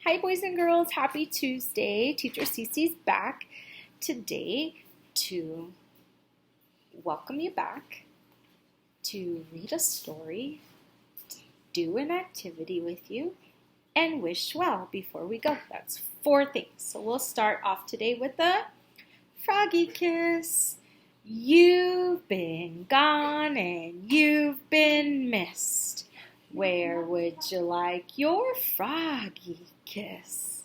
Hi, boys and girls. Happy Tuesday. Teacher Cece's back today to welcome you back, to read a story, do an activity with you, and wish well before we go. That's 4 things. So we'll start off today with the froggy kiss. You've been gone and you've been missed. Where would you like your froggy kiss?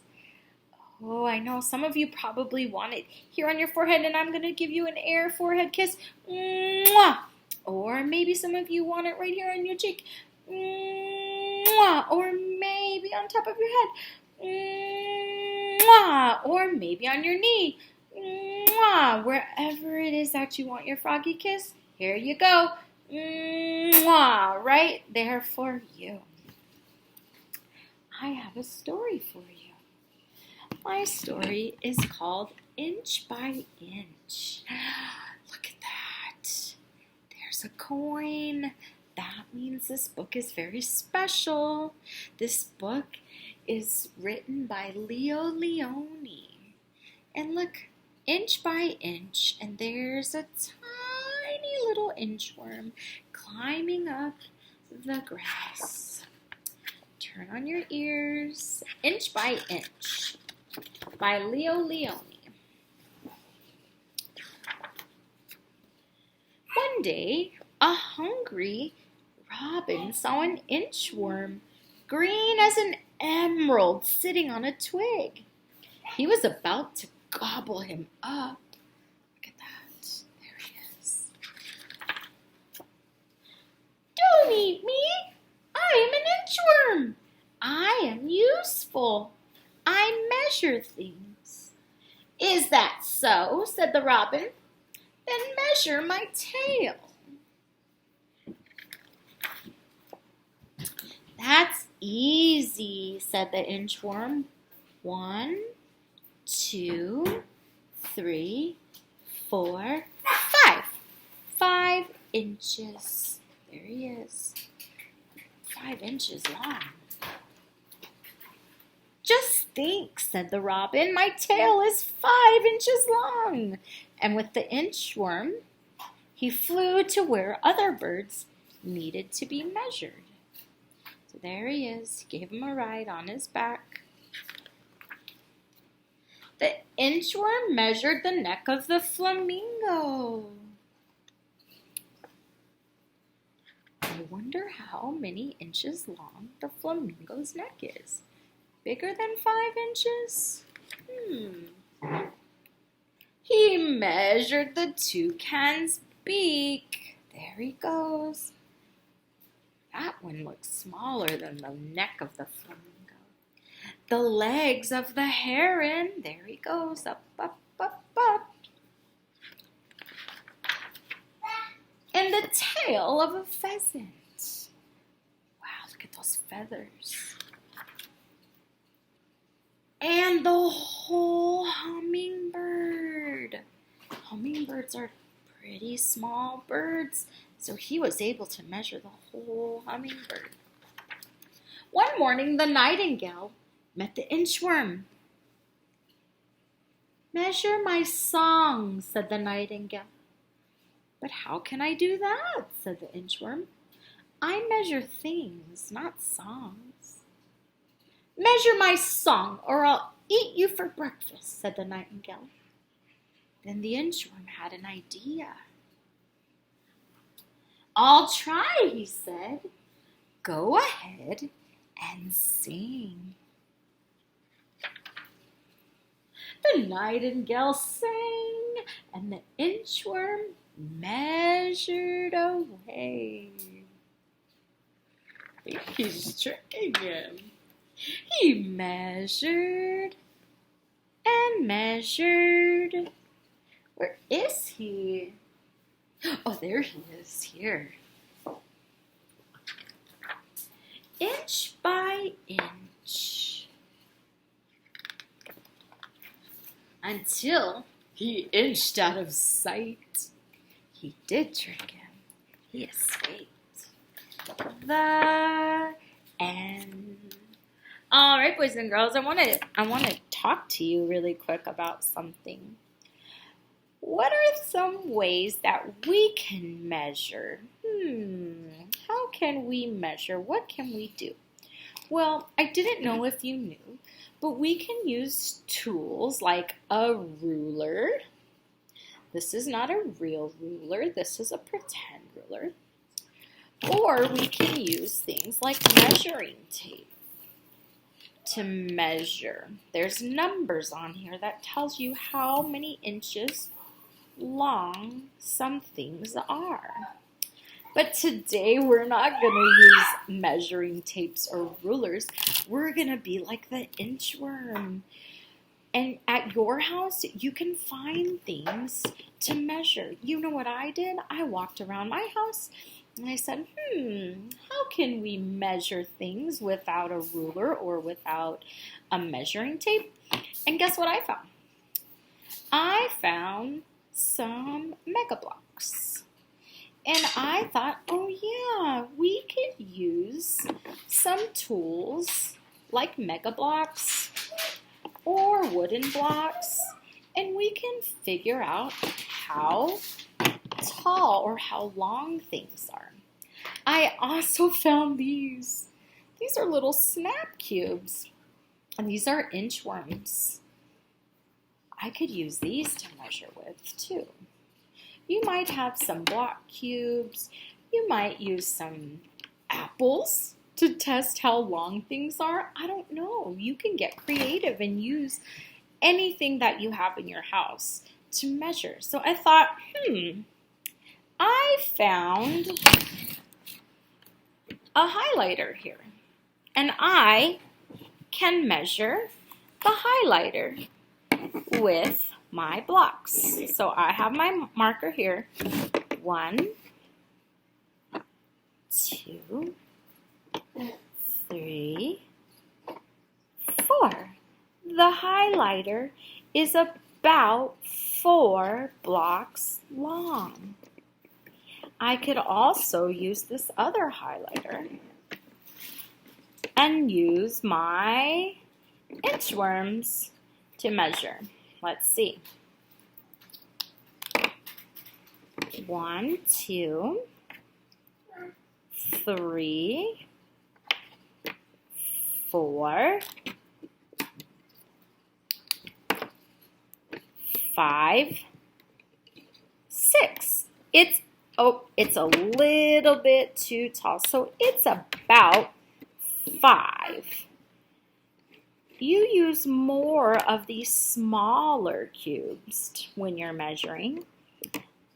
Oh, I know some of you probably want it here on your forehead, and I'm going to give you an air forehead kiss. Mwah! Or maybe some of you want it right here on your cheek. Mwah! Or maybe on top of your head. Mwah! Or maybe on your knee. Mwah! Wherever it is that you want your froggy kiss, here you go. Mwah! Right there for you. I have a story for you. My story is called Inch by Inch. Look at that. There's a coin. That means this book is very special. This book is written by Leo Lionni. And look, inch by inch, and there's a tiny little inchworm climbing up the grass. Turn on your ears. Inch by Inch by Leo Lionni. One day, a hungry robin saw an inchworm, green as an emerald, sitting on a twig. He was about to gobble him up. Look at that. There he is. Don't eat me. I am an inchworm. I am useful. I measure things. Is that so? Said the robin. Then measure my tail. That's easy, said the inchworm. 1, 2, 3, 4, 5. 5 inches. There he is. 5 inches long. Just think, said the robin, my tail is 5 inches long. And with the inchworm, he flew to where other birds needed to be measured. So there he is. He gave him a ride on his back. The inchworm measured the neck of the flamingo. I wonder how many inches long the flamingo's neck is. Bigger than 5 inches? He measured the toucan's beak. There he goes. That one looks smaller than the neck of the flamingo. The legs of the heron. There he goes. Up, up, up, up. And the tail of a pheasant. Wow, look at those feathers. And the whole hummingbird. Hummingbirds are pretty small birds, so he was able to measure the whole hummingbird. One morning, the nightingale met the inchworm. Measure my song, said the nightingale. But how can I do that, said the inchworm. I measure things, not songs. Measure my song, or I'll eat you for breakfast, said the nightingale. Then the inchworm had an idea. I'll try, he said. Go ahead and sing. The nightingale sang, and the inchworm measured away. I think he's tricking him. He measured and measured. Where is he? Oh, there he is, here. Inch by inch. Until he inched out of sight. He did trick him. He escaped. The end. All right, boys and girls, I want to talk to you really quick about something. What are some ways that we can measure? How can we measure? What can we do? Well, I didn't know if you knew, but we can use tools like a ruler. This is not a real ruler. This is a pretend ruler. Or we can use things like measuring tape to measure. There's numbers on here that tells you how many inches long some things are. But today we're not going to use measuring tapes or rulers. We're going to be like the inchworm. And at your house, you can find things to measure. You know what I did? I walked around my house and I said, how can we measure things without a ruler or without a measuring tape? And guess what I found? I found some Mega Bloks. And I thought, oh yeah, we could use some tools like Mega Bloks or wooden blocks, and we can figure out how tall or how long things are. I also found these. These are little snap cubes, and these are inchworms. I could use these to measure with too. You might have some block cubes. You might use some apples to test how long things are. I don't know. You can get creative and use anything that you have in your house to measure. So I thought, I found a highlighter here. And I can measure the highlighter with my blocks. So I have my marker here. 1, 2, 3, 4. The highlighter is about 4 blocks long. I could also use this other highlighter and use my inchworms to measure. Let's see. 1, 2, 3, 4, 5, 6. It's a little bit too tall, so it's about 5. You use more of these smaller cubes when you're measuring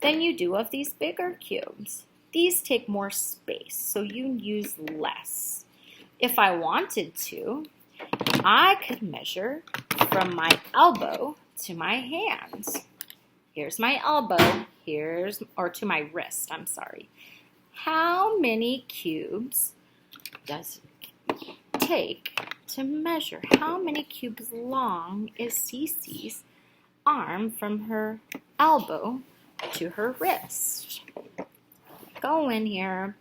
than you do of these bigger cubes. These take more space, so you use less. If I wanted to, I could measure from my elbow to my hands. Here's my elbow, or to my wrist, I'm sorry. How many cubes does it take to measure? How many cubes long is Cece's arm from her elbow to her wrist? Go in here.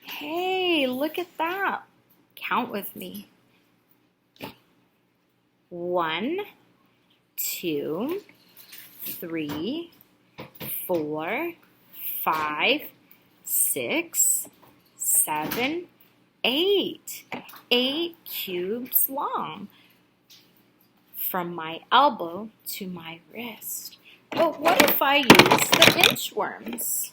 Hey, look at that. Count with me. 1, 2, 3, 4, 5, 6, 7, 8. 8 cubes long from my elbow to my wrist. But what if I use the inchworms?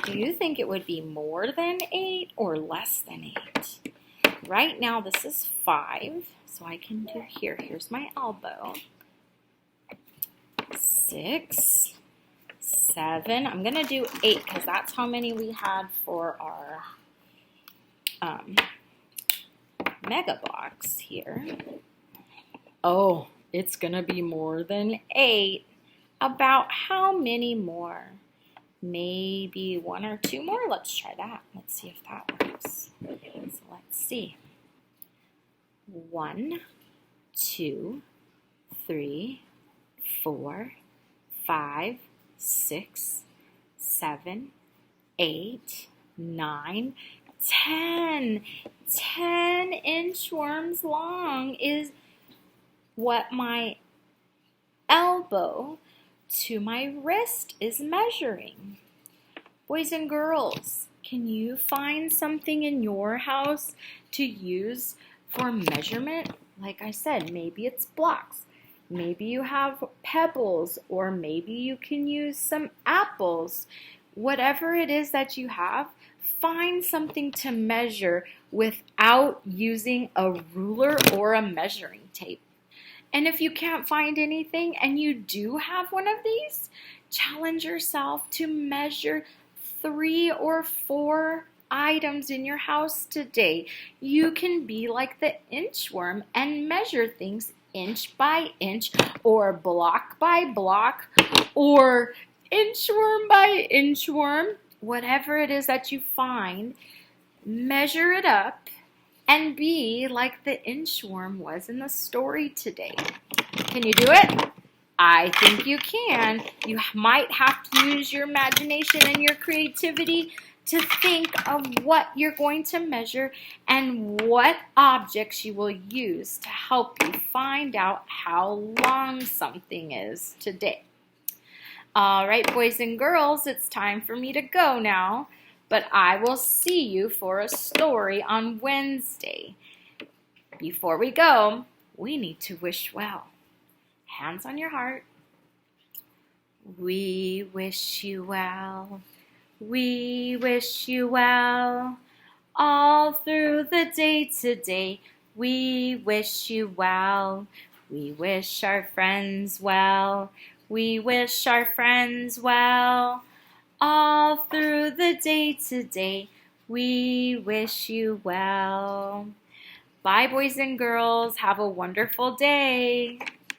Do you think it would be more than 8 or less than 8? Right now this is 5, so I can do here. Here's my elbow. 6, 7. I'm going to do 8 because that's how many we had for our Mega Bloks here. Oh, it's going to be more than 8. About how many more? Maybe 1 or 2 more? Let's try that. Let's see if that works. So let's see. 1, 2, 3, 4, 5, 6, 7, 8, 9, 10. 10 inchworms long is what my elbow to my wrist is measuring. Boys and girls, can you find something in your house to use for measurement? Like I said, maybe it's blocks. Maybe you have pebbles, or maybe you can use some apples. Whatever it is that you have, find something to measure without using a ruler or a measuring tape. And if you can't find anything and you do have one of these, challenge yourself to measure 3 or 4 items in your house today. You can be like the inchworm and measure things inch by inch, or block by block, or inchworm by inchworm. Whatever it is that you find, measure it up and be like the inchworm was in the story today. Can you do it? I think you can. You might have to use your imagination and your creativity to think of what you're going to measure and what objects you will use to help you find out how long something is today. All right, boys and girls, it's time for me to go now, but I will see you for a story on Wednesday. Before we go, we need to wish well. Hands on your heart. We wish you well. We wish you well. All through the day today, we wish you well. We wish our friends well. We wish our friends well. All through the day today, we wish you well. Bye, boys and girls. Have a wonderful day.